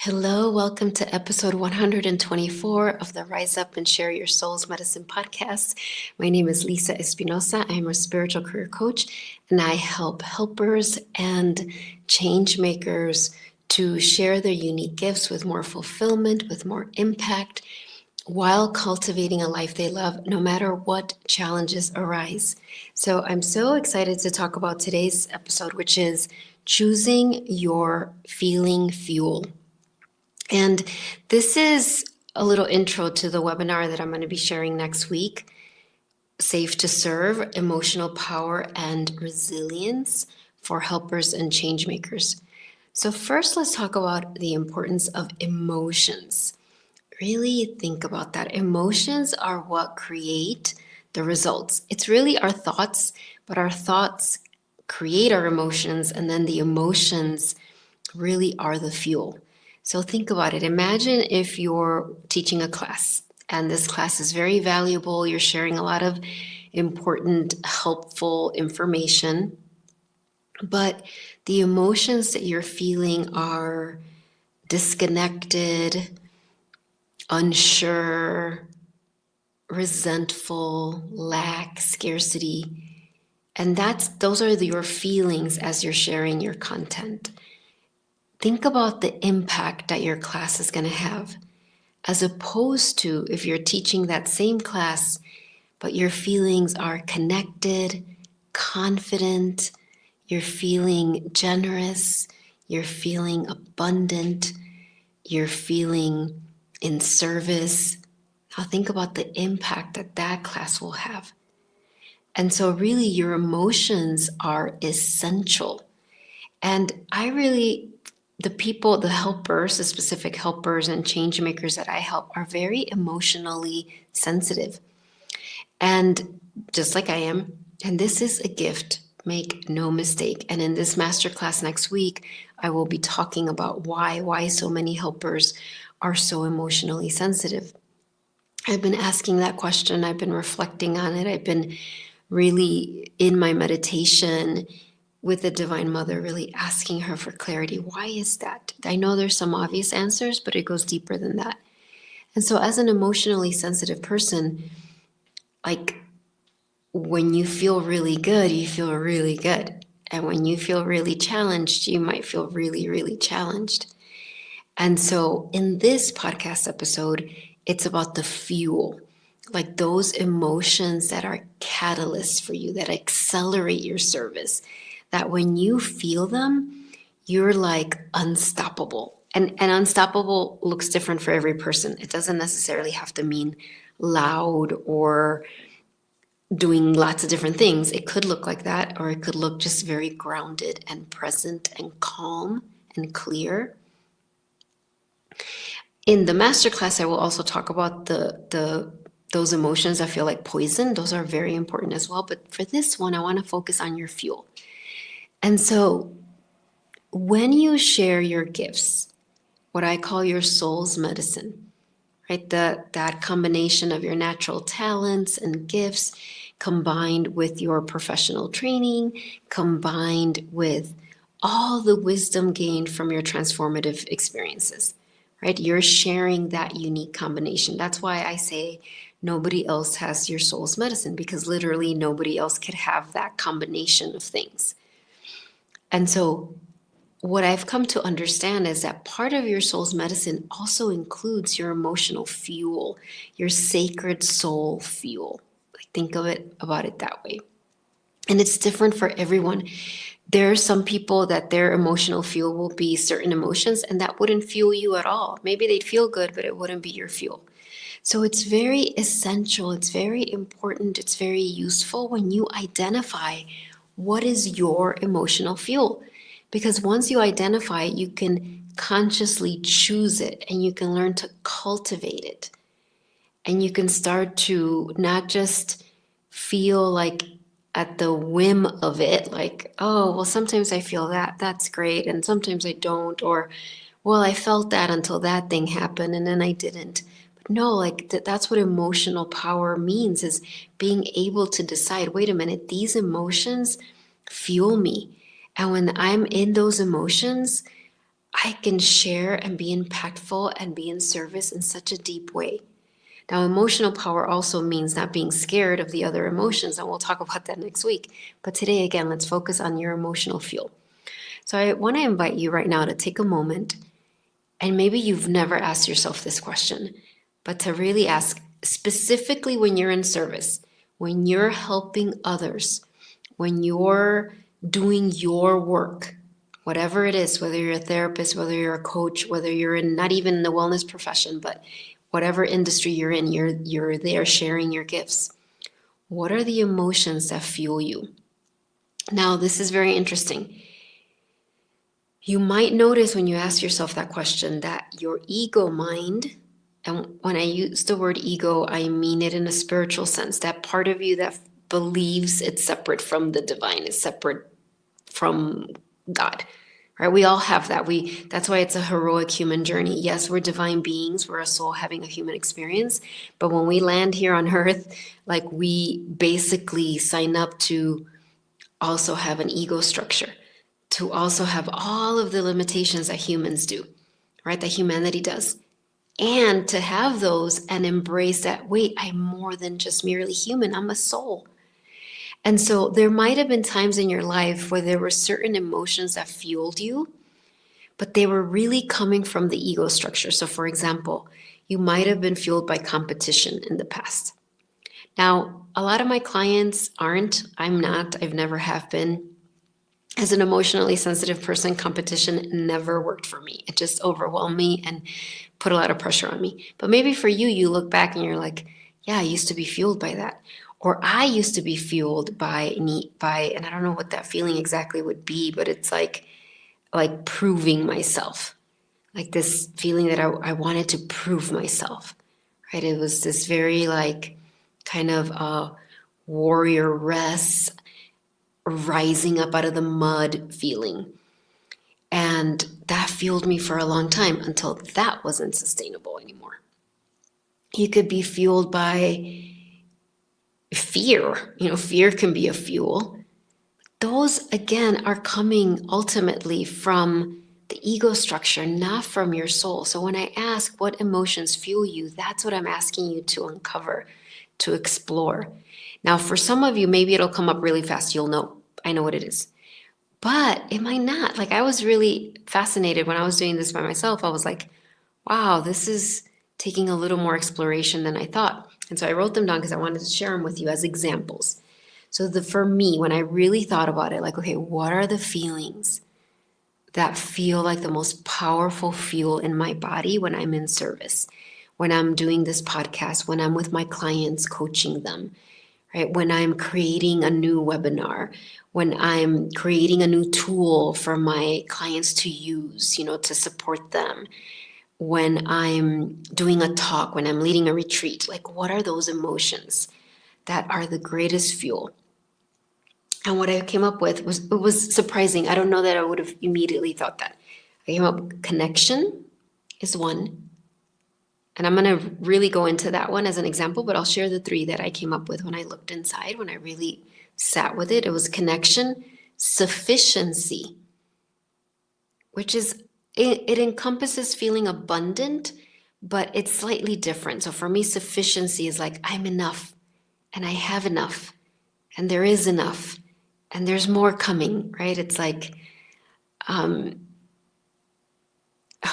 Hello, welcome to episode 124 of the Rise Up and Share Your Soul's Medicine podcast. My name is Lisa Espinosa. I'm a spiritual career coach, and I help helpers and change makers to share their unique gifts with more fulfillment, with more impact, while cultivating a life they love, no matter what challenges arise. So I'm so excited to talk about today's episode, which is choosing your feeling fuel. And this is a little intro to the webinar that I'm going to be sharing next week, Safe to Serve, Emotional Power and Resilience for Helpers and Changemakers. So first, let's talk about the importance of emotions. Really think about that. Emotions are what create the results. It's really our thoughts, but our thoughts create our emotions, and then the emotions really are the fuel. So think about it. Imagine if you're teaching a class and this class is very valuable. You're sharing a lot of important, helpful information, but the emotions that you're feeling are disconnected, unsure, resentful, lack, scarcity. And those are your feelings as you're sharing your content. Think about the impact that your class is going to have, as opposed to if you're teaching that same class, but your feelings are connected, confident, you're feeling generous, you're feeling abundant, you're feeling in service. Now think about the impact that class will have. And so really your emotions are essential. And the helpers, the specific helpers and change makers that I help are very emotionally sensitive. And just like I am, and this is a gift, make no mistake. And in this masterclass next week, I will be talking about why so many helpers are so emotionally sensitive. I've been asking that question. I've been reflecting on it. I've been really in my meditation with the Divine Mother, really asking her for clarity. Why is that? I know there's some obvious answers, but it goes deeper than that. And so as an emotionally sensitive person, like when you feel really good, you feel really good. And when you feel really challenged, you might feel really, really challenged. And so in this podcast episode, it's about the fuel, like those emotions that are catalysts for you, that accelerate your service, that when you feel them, you're like unstoppable. And unstoppable looks different for every person. It doesn't necessarily have to mean loud or doing lots of different things. It could look like that, or it could look just very grounded and present and calm and clear. In the masterclass, I will also talk about those emotions that feel like poison. Those are very important as well. But for this one, I want to focus on your fuel. And so when you share your gifts, what I call your soul's medicine, right? That combination of your natural talents and gifts combined with your professional training, combined with all the wisdom gained from your transformative experiences, right? You're sharing that unique combination. That's why I say nobody else has your soul's medicine, because literally nobody else could have that combination of things. And so what I've come to understand is that part of your soul's medicine also includes your emotional fuel, your sacred soul fuel. Like think about it that way. And it's different for everyone. There are some people that their emotional fuel will be certain emotions, and that wouldn't fuel you at all. Maybe they'd feel good, but it wouldn't be your fuel. So it's very essential, it's very important, it's very useful when you identify what is your emotional fuel. Because once you identify it, you can consciously choose it and you can learn to cultivate it. And you can start to not just feel like at the whim of it, like, oh, well, sometimes I feel that's great, and sometimes I don't, or, well, I felt that until that thing happened and then I didn't. But no, like that's what emotional power means, is being able to decide, wait a minute, these emotions fuel me. And when I'm in those emotions, I can share and be impactful and be in service in such a deep way. Now, emotional power also means not being scared of the other emotions, and we'll talk about that next week. But today, again, let's focus on your emotional fuel. So I want to invite you right now to take a moment, and maybe you've never asked yourself this question, but to really ask specifically when you're in service, when you're helping others, when you're doing your work, whatever it is, whether you're a therapist, whether you're a coach, whether you're in not even in the wellness profession, but whatever industry you're in, you're there sharing your gifts. What are the emotions that fuel you? Now, this is very interesting. You might notice when you ask yourself that question that your ego mind, and when I use the word ego, I mean it in a spiritual sense, that part of you that believes it's separate from the divine, is separate from God. Right? We all have that. That's why it's a heroic human journey. Yes, we're divine beings. We're a soul having a human experience. But when we land here on earth, like we basically sign up to also have an ego structure, to also have all of the limitations that humans do, right? That humanity does. And to have those and embrace that, wait, I'm more than just merely human. I'm a soul. And so there might have been times in your life where there were certain emotions that fueled you, but they were really coming from the ego structure. So, for example, you might have been fueled by competition in the past. Now, a lot of my clients aren't. I'm not. I've never have been. As an emotionally sensitive person, competition never worked for me. It just overwhelmed me and put a lot of pressure on me. But maybe for you, you look back and you're like, yeah, I used to be fueled by that. Or I used to be fueled by, and I don't know what that feeling exactly would be, but it's like proving myself, like this feeling that I wanted to prove myself, right? It was this very like kind of warrioress rising up out of the mud feeling. And that fueled me for a long time until that wasn't sustainable anymore. You could be fueled by fear. Fear can be a fuel. Those, again, are coming ultimately from the ego structure, not from your soul. So when I ask what emotions fuel you, that's what I'm asking you to uncover, to explore. Now, for some of you, maybe it'll come up really fast. You'll know, I know what it is. But it might not. Like I was really fascinated when I was doing this by myself. I was like, wow, this is taking a little more exploration than I thought. And so I wrote them down because I wanted to share them with you as examples. So for me, when I really thought about it, like, okay, what are the feelings that feel like the most powerful fuel in my body when I'm in service, when I'm doing this podcast, when I'm with my clients, coaching them, right? When I'm creating a new webinar, when I'm creating a new tool for my clients to use, to support them, when I'm doing a talk, when I'm leading a retreat, like what are those emotions that are the greatest fuel? And what I came up with was surprising. I don't know that I would have immediately thought that. I came up with connection is one. And I'm going to really go into that one as an example, but I'll share the three that I came up with when I looked inside, when I really sat with it. It was connection, sufficiency, which is, it encompasses feeling abundant, but it's slightly different. So for me, sufficiency is like, I'm enough and I have enough and there is enough and there's more coming, right? It's like, one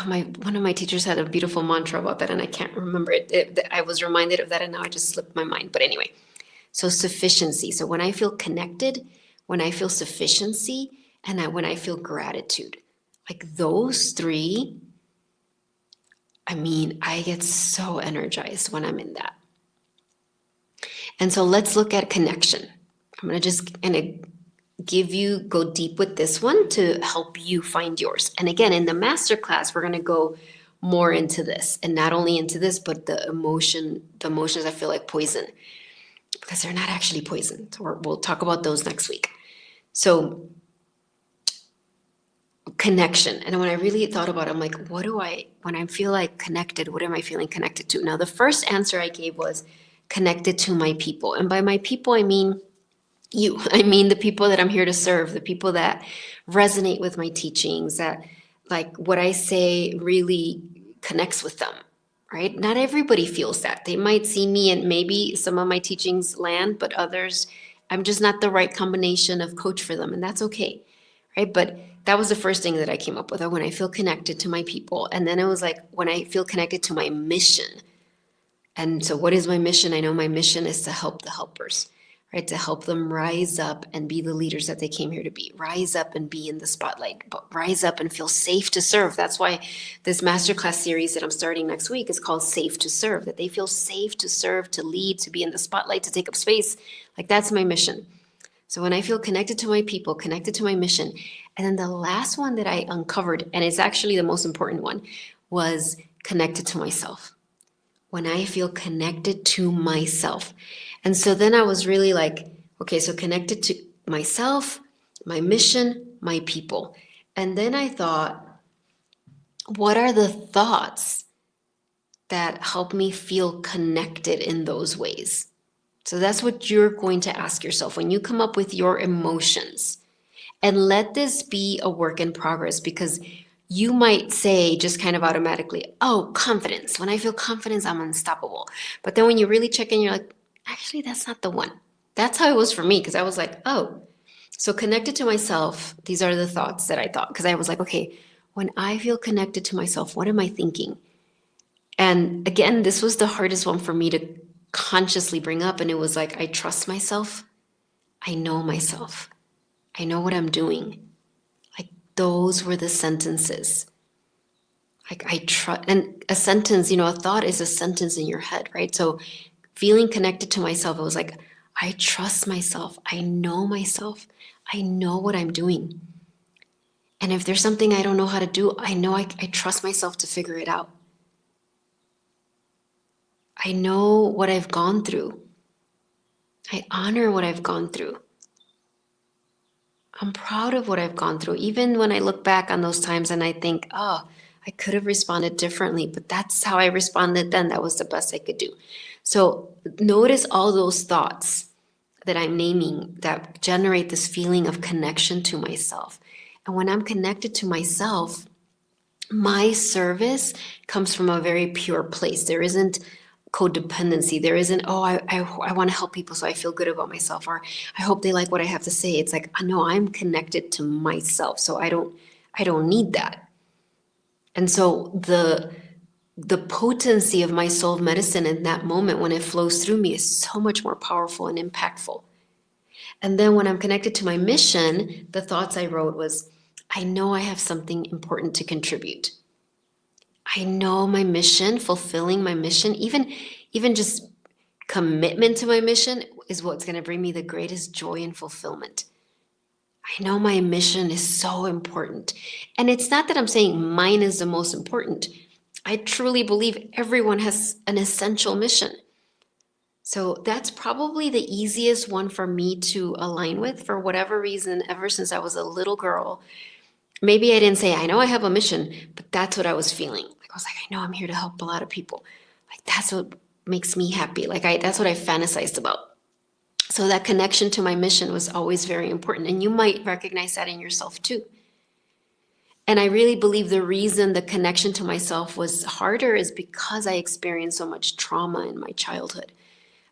of my teachers had a beautiful mantra about that and I can't remember it. I was reminded of that and now I just slipped my mind. But anyway, so sufficiency. So when I feel connected, when I feel sufficiency, and when I feel gratitude, like those three, I get so energized when I'm in that. And so let's look at connection. I'm going to just go deep with this one to help you find yours. And again, in the masterclass, we're going to go more into this, and not only into this, but the emotions I feel like poison, because they're not actually poison. So we'll talk about those next week. So connection. And when I really thought about it, I'm like, when I feel like connected, what am I feeling connected to? Now, the first answer I gave was connected to my people. And by my people, I mean you. I mean the people that I'm here to serve, the people that resonate with my teachings, that like what I say really connects with them, right? Not everybody feels that. They might see me and maybe some of my teachings land, but others, I'm just not the right combination of coach for them, and that's okay, right? But that was the first thing that I came up with. When I feel connected to my people. And then it was like when I feel connected to my mission. And so, what is my mission? I know my mission is to help the helpers, right? To help them rise up and be the leaders that they came here to be. Rise up and be in the spotlight, but rise up and feel safe to serve. That's why this masterclass series that I'm starting next week is called Safe to Serve, that they feel safe to serve, to lead, to be in the spotlight, to take up space. Like, that's my mission. So, when I feel connected to my people, connected to my mission, and then the last one that I uncovered, and it's actually the most important one, was connected to myself. When I feel connected to myself. And so then I was really like, okay, so connected to myself, my mission, my people. And then I thought, what are the thoughts that help me feel connected in those ways? So that's what you're going to ask yourself when you come up with your emotions. And let this be a work in progress, because you might say just kind of automatically, oh, confidence. When I feel confidence, I'm unstoppable. But then when you really check in, you're like, actually, that's not the one. That's how it was for me, because I was like, oh, so connected to myself, these are the thoughts that I thought, because I was like, okay, when I feel connected to myself, what am I thinking? And again, this was the hardest one for me to consciously bring up. And it was like, I trust myself. I know myself. I know what I'm doing. Like, those were the sentences. Like, I trust, and a sentence, a thought is a sentence in your head, right? So feeling connected to myself, it was like, I trust myself. I know myself. I know what I'm doing. And if there's something I don't know how to do, I know I trust myself to figure it out. I know what I've gone through. I honor what I've gone through. I'm proud of what I've gone through. Even when I look back on those times and I think, oh, I could have responded differently, but that's how I responded then. That was the best I could do. So notice all those thoughts that I'm naming that generate this feeling of connection to myself. And when I'm connected to myself, my service comes from a very pure place. There isn't codependency. There isn't, oh, I want to help people so I feel good about myself, or I hope they like what I have to say. It's like, no, I'm connected to myself, so I don't need that. And so the potency of my soul medicine in that moment when it flows through me is so much more powerful and impactful. And then when I'm connected to my mission, the thoughts I wrote was, I know I have something important to contribute. I know my mission, fulfilling my mission, even just commitment to my mission is what's going to bring me the greatest joy and fulfillment. I know my mission is so important. And it's not that I'm saying mine is the most important. I truly believe everyone has an essential mission. So that's probably the easiest one for me to align with for whatever reason, ever since I was a little girl. Maybe I didn't say, I know I have a mission, but that's what I was feeling. Like, I was like, I know I'm here to help a lot of people. Like, that's what makes me happy. Like, that's what I fantasized about. So that connection to my mission was always very important. And you might recognize that in yourself too. And I really believe the reason the connection to myself was harder is because I experienced so much trauma in my childhood.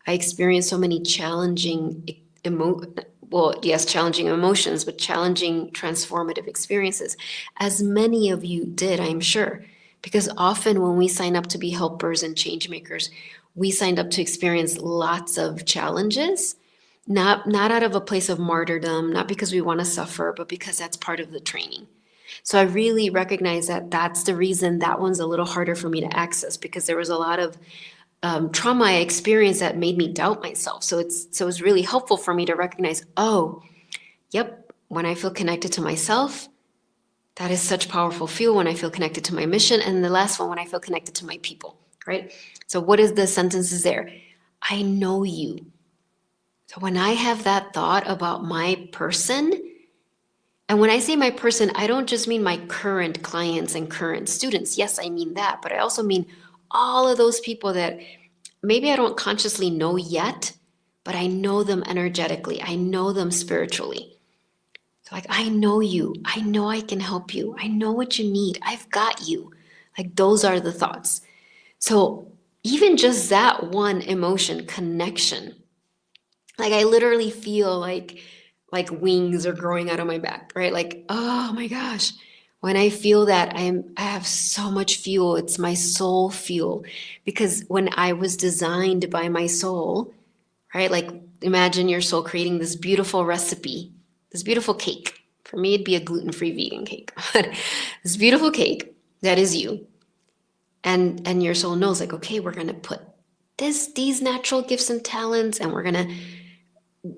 I experienced so many challenging challenging emotions, but challenging transformative experiences, as many of you did, I'm sure. Because often when we sign up to be helpers and change makers, we signed up to experience lots of challenges, not out of a place of martyrdom, not because we want to suffer, but because that's part of the training. So I really recognize that that's the reason that one's a little harder for me to access, because there was a lot of trauma I experienced that made me doubt myself. So it's really helpful for me to recognize, oh, yep, when I feel connected to myself, that is such powerful feel when I feel connected to my mission. And the last one, when I feel connected to my people, right? So what is the sentences there? I know you. So when I have that thought about my person, and when I say my person, I don't just mean my current clients and current students. Yes, I mean that, but I also mean all of those people that maybe I don't consciously know yet, but I know them energetically. I know them spiritually. Like, I know you. I know I can help you. I know what you need. I've got you. Like, those are the thoughts. So even just that one emotion, connection, like I literally feel like wings are growing out of my back, right? Like, oh my gosh. When I feel that, I have so much fuel. It's my soul fuel. Because when I was designed by my soul, right? Like imagine your soul creating this beautiful recipe, this beautiful cake. For me, it'd be a gluten-free vegan cake. But this beautiful cake that is you. And your soul knows like, okay, we're gonna put these natural gifts and talents, and we're gonna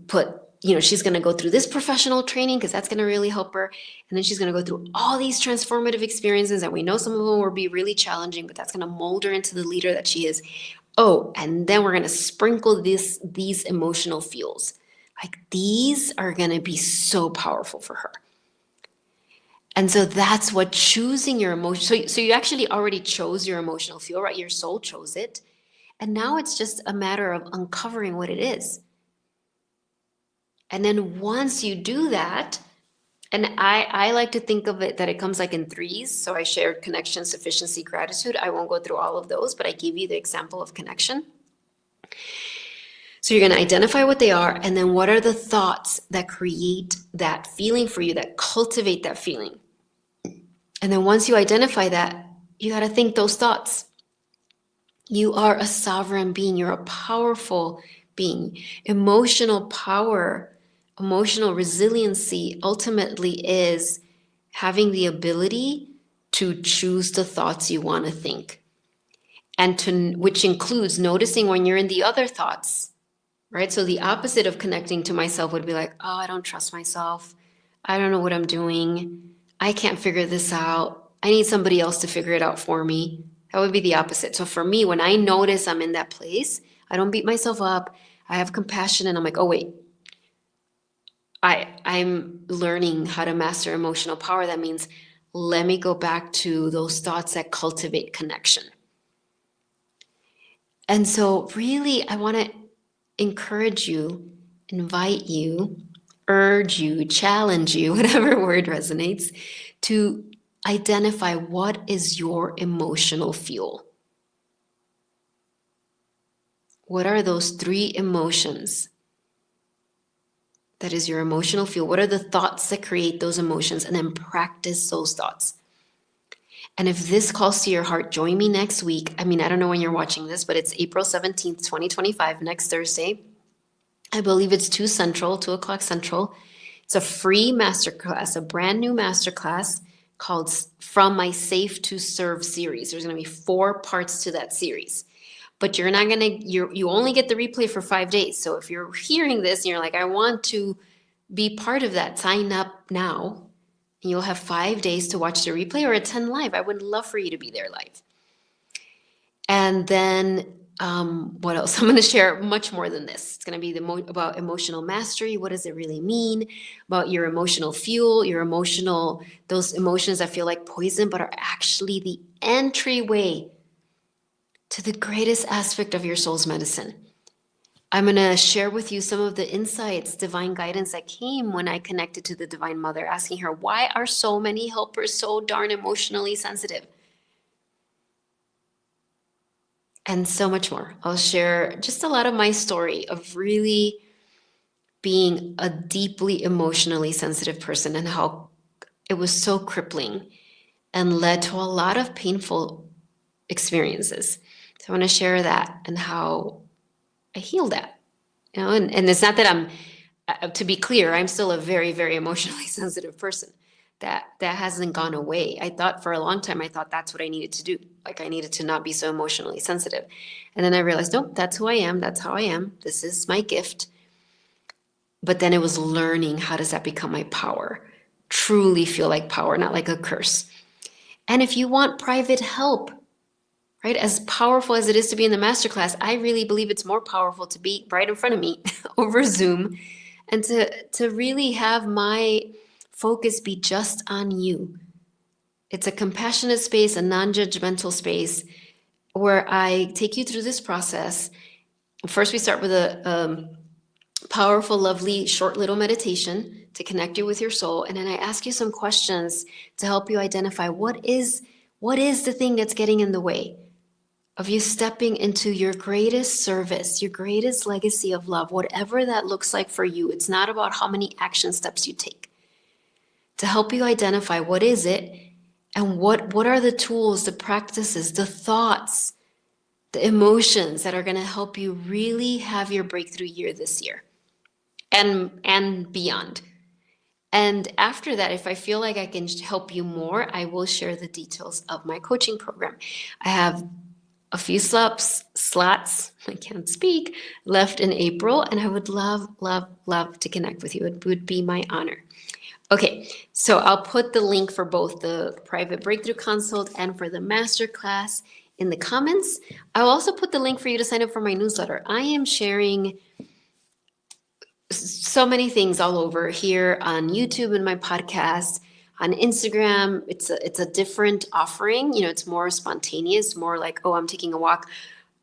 put, she's going to go through this professional training because that's going to really help her. And then she's going to go through all these transformative experiences. And we know some of them will be really challenging, but that's going to mold her into the leader that she is. Oh, and then we're going to sprinkle these emotional fuels. Like these are going to be so powerful for her. And so that's what choosing your emotion. So you actually already chose your emotional fuel, right? Your soul chose it. And now it's just a matter of uncovering what it is. And then once you do that, and I like to think of it that it comes like in threes. So I shared connection, sufficiency, gratitude. I won't go through all of those, but I give you the example of connection. So you're going to identify what they are, and then what are the thoughts that create that feeling for you, that cultivate that feeling. And then once you identify that, you got to think those thoughts. You are a sovereign being. You're a powerful being. Emotional power, emotional resiliency ultimately is having the ability to choose the thoughts you want to think. And which includes noticing when you're in the other thoughts, right? So the opposite of connecting to myself would be like, oh, I don't trust myself. I don't know what I'm doing. I can't figure this out. I need somebody else to figure it out for me. That would be the opposite. So for me, when I notice I'm in that place, I don't beat myself up. I have compassion and I'm like, oh, wait, I'm learning how to master emotional power. That means let me go back to those thoughts that cultivate connection. And so really, I want to encourage you, invite you, urge you, challenge you, whatever word resonates, to identify what is your emotional fuel. What are those three emotions? That is your emotional fuel. What are the thoughts that create those emotions? And then practice those thoughts. And if this calls to your heart, join me next week. I mean, I don't know when you're watching this, but it's April 17th, 2025, next Thursday. I believe it's 2 o'clock Central. It's a free masterclass, a brand new masterclass called From My Safe to Serve series. There's going to be 4 parts to that series. But you're not going to, you only get the replay for 5 days. So if you're hearing this and you're like, I want to be part of that, sign up now. And you'll have 5 days to watch the replay or attend live. I would love for you to be there live. And then what else? I'm going to share much more than this. It's going to be about emotional mastery. What does it really mean? About your emotional fuel, those emotions that feel like poison, but are actually the entryway to the greatest aspect of your soul's medicine. I'm going to share with you some of the insights, divine guidance that came when I connected to the Divine Mother, asking her, why are so many helpers so darn emotionally sensitive? And so much more. I'll share just a lot of my story of really being a deeply emotionally sensitive person and how it was so crippling and led to a lot of painful experiences. So I want to share that and how I healed that. And it's not that to be clear, I'm still a very, very emotionally sensitive person. That hasn't gone away. I thought for a long time, that's what I needed to do. Like I needed to not be so emotionally sensitive. And then I realized, nope, that's who I am. That's how I am. This is my gift. But then it was learning, how does that become my power? Truly feel like power, not like a curse. And if you want private help, right, as powerful as it is to be in the masterclass, I really believe it's more powerful to be right in front of me over Zoom and to really have my focus be just on you. It's a compassionate space, a non-judgmental space where I take you through this process. First, we start with a powerful, lovely, short little meditation to connect you with your soul. And then I ask you some questions to help you identify what is the thing that's getting in the way of you stepping into your greatest service, your greatest legacy of love, whatever that looks like for you. It's not about how many action steps you take. To help you identify what is it and what are the tools, the practices, the thoughts, the emotions that are going to help you really have your breakthrough year this year and beyond. And after that, if I feel like I can help you more, I will share the details of my coaching program. I have a few slots, I can't speak, left in April, and I would love, love, love to connect with you. It would be my honor. Okay, so I'll put the link for both the private breakthrough consult and for the masterclass in the comments. I'll also put the link for you to sign up for my newsletter. I am sharing so many things all over here on YouTube and my podcast, on Instagram. It's a different offering. You know, it's more spontaneous, more like, oh, I'm taking a walk.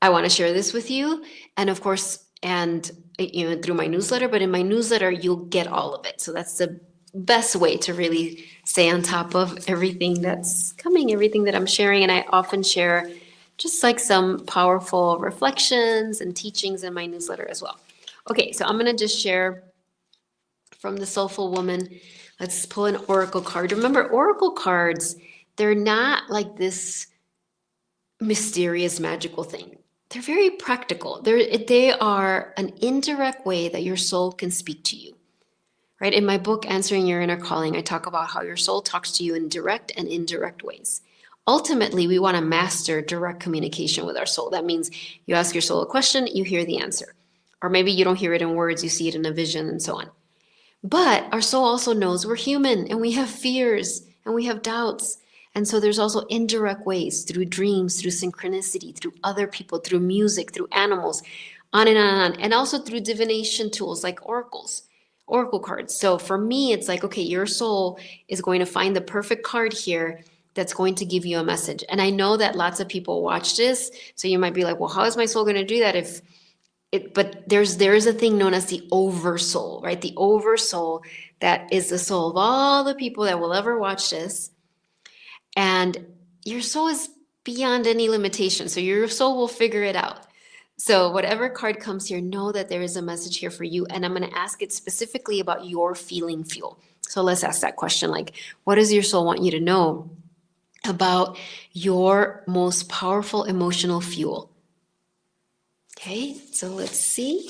I want to share this with you. And of course, through my newsletter, but in my newsletter, you'll get all of it. So that's the best way to really stay on top of everything that's coming, everything that I'm sharing. And I often share just like some powerful reflections and teachings in my newsletter as well. Okay, so I'm going to just share from the Soulful Woman. Let's pull an oracle card. Remember, oracle cards, they're not like this mysterious, magical thing. They're very practical. They are an indirect way that your soul can speak to you. Right? In my book, Answering Your Inner Calling, I talk about how your soul talks to you in direct and indirect ways. Ultimately, we want to master direct communication with our soul. That means you ask your soul a question, you hear the answer. Or maybe you don't hear it in words, you see it in a vision and so on. But our soul also knows we're human and we have fears and we have doubts. And so there's also indirect ways through dreams, through synchronicity, through other people, through music, through animals, on and on and on. And also through divination tools like oracle cards. So for me, it's like, okay, your soul is going to find the perfect card here that's going to give you a message. And I know that lots of people watch this. So you might be like, well, how is my soul going to do that but there is a thing known as the oversoul, right? The oversoul that is the soul of all the people that will ever watch this. And your soul is beyond any limitation. So your soul will figure it out. So whatever card comes here, know that there is a message here for you. And I'm going to ask it specifically about your feeling fuel. So let's ask that question, like, what does your soul want you to know about your most powerful emotional fuel? Okay, so let's see.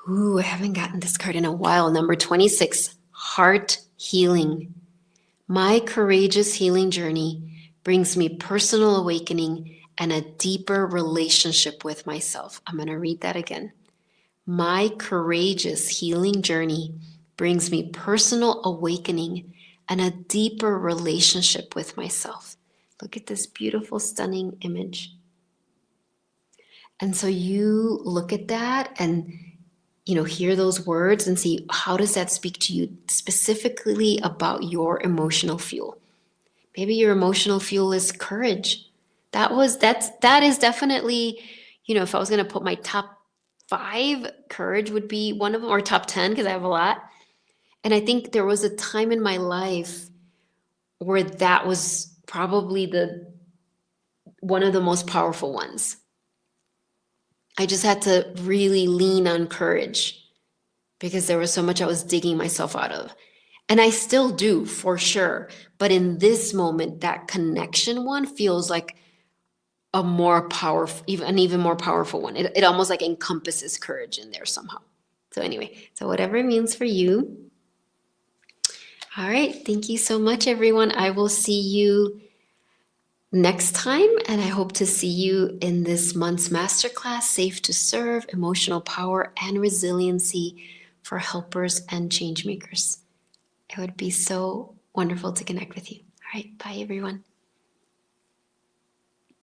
Ooh, I haven't gotten this card in a while. Number 26, heart healing. My courageous healing journey brings me personal awakening and a deeper relationship with myself. I'm going to read that again. My courageous healing journey brings me personal awakening and a deeper relationship with myself. Look at this beautiful, stunning image. And so you look at that and, hear those words and see, how does that speak to you specifically about your emotional fuel? Maybe your emotional fuel is courage. That is definitely, if I was going to put my top 5, courage would be one of them, or top 10, because I have a lot. And I think there was a time in my life where that was probably one of the most powerful ones. I just had to really lean on courage because there was so much I was digging myself out of. And I still do, for sure. But in this moment, that connection one feels like an even more powerful one. It almost like encompasses courage in there somehow. So anyway, so whatever it means for you. All right. Thank you so much, everyone. I will see you next time. And I hope to see you in this month's masterclass, Safe to Serve, Emotional Power and Resiliency for Helpers and Changemakers. It would be so wonderful to connect with you. All right. Bye, everyone.